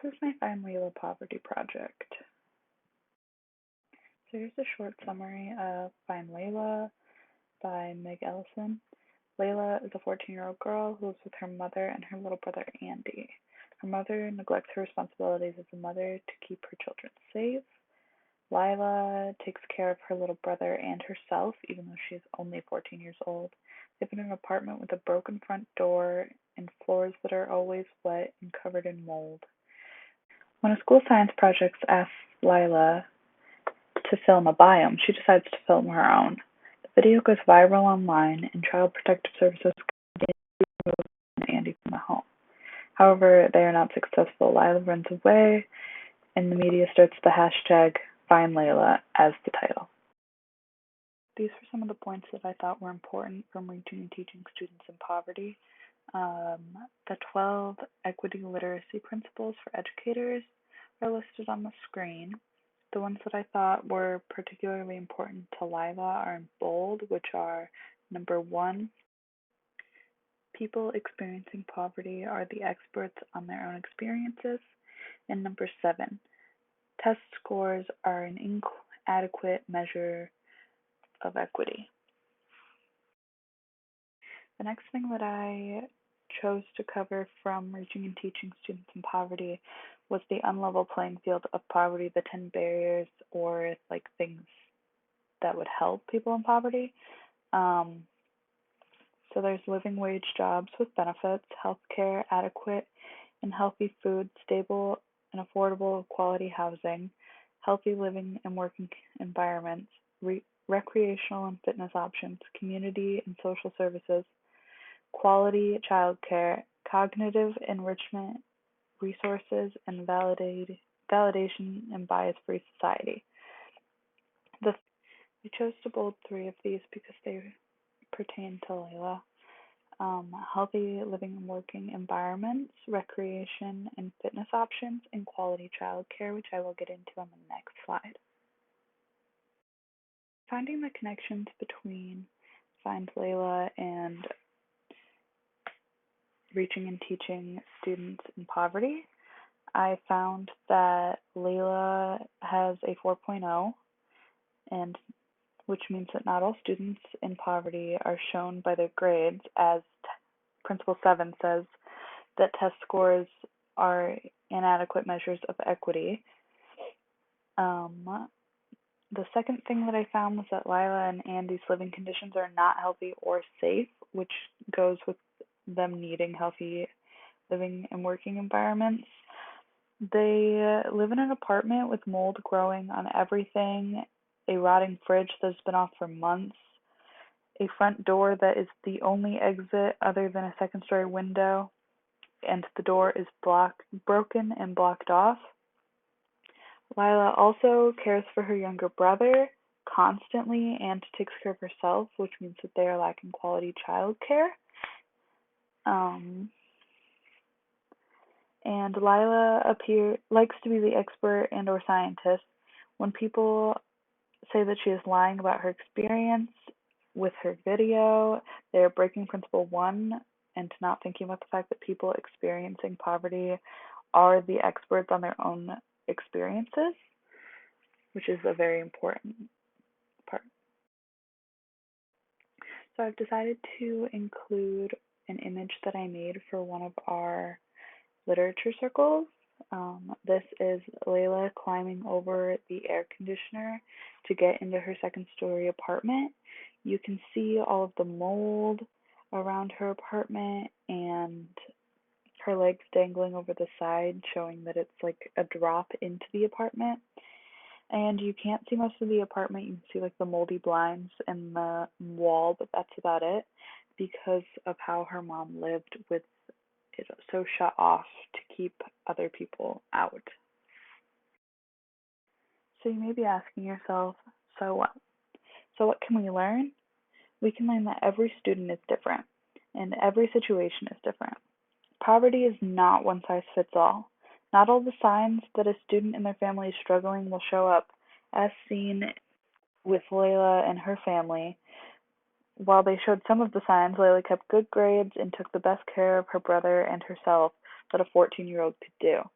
This is my Find Layla Poverty project. So here's a short summary of Find Layla by Meg Ellison. Layla is a 14-year-old girl who lives with her mother and her little brother Andy. Her mother neglects her responsibilities as a mother to keep her children safe. Layla takes care of her little brother and herself, even though she is only 14 years old. They live in an apartment with a broken front door and floors that are always wet and covered in mold. When a school science project asks Layla to film a biome, she decides to film her own. The video goes viral online, and Child Protective Services remove Andy from the home. However, they are not successful. Layla runs away, and the media starts the hashtag #FindLayla as the title. These were some of the points that I thought were important from reaching and teaching students in poverty. The 12 equity literacy principles for educators are listed on the screen. The ones that I thought were particularly important to Layla are in bold, which are number 1, people experiencing poverty are the experts on their own experiences, and number 7, test scores are an inadequate measure of equity. The next thing that I chose to cover from reaching and teaching students in poverty was the unlevel playing field of poverty, the 10 barriers or like things that would help people in poverty. So there's living wage jobs with benefits, healthcare, adequate and healthy food, stable and affordable quality housing, healthy living and working environments, recreational and fitness options, community and social services, quality childcare, cognitive enrichment, resources, and validation and bias-free society. I chose to bold 3 of these because they pertain to Layla. Healthy living and working environments, recreation and fitness options, and quality childcare, which I will get into on the next slide. Finding the connections between Find Layla and reaching and teaching students in poverty, I found that Layla has a 4.0, and which means that not all students in poverty are shown by their grades, as Principle 7 says that test scores are inadequate measures of equity. The second thing that I found was that Layla and Andy's living conditions are not healthy or safe, which goes with them needing healthy living and working environments. They live in an apartment with mold growing on everything, a rotting fridge that's been off for months, a front door that is the only exit other than a second-story window, and the door is broken and blocked off. Layla also cares for her younger brother constantly and takes care of herself, which means that they are lacking quality child care. And Layla likes to be the expert and or scientist. When people say that she is lying about her experience with her video, they are breaking principle 1 and not thinking about the fact that people experiencing poverty are the experts on their own experiences, which is a very important part. So I've decided to include an image that I made for one of our literature circles. This is Layla climbing over the air conditioner to get into her second-story apartment. You can see all of the mold around her apartment and her legs dangling over the side, showing that it's like a drop into the apartment. And you can't see most of the apartment. You can see like the moldy blinds and the wall, but that's about it because of how her mom lived with it so shut off to keep other people out. So you may be asking yourself, so what? So what can we learn? We can learn that every student is different and every situation is different. Poverty is not one size fits all. Not all the signs that a student and their family is struggling will show up, as seen with Layla and her family. While they showed some of the signs, Layla kept good grades and took the best care of her brother and herself that a 14-year-old could do.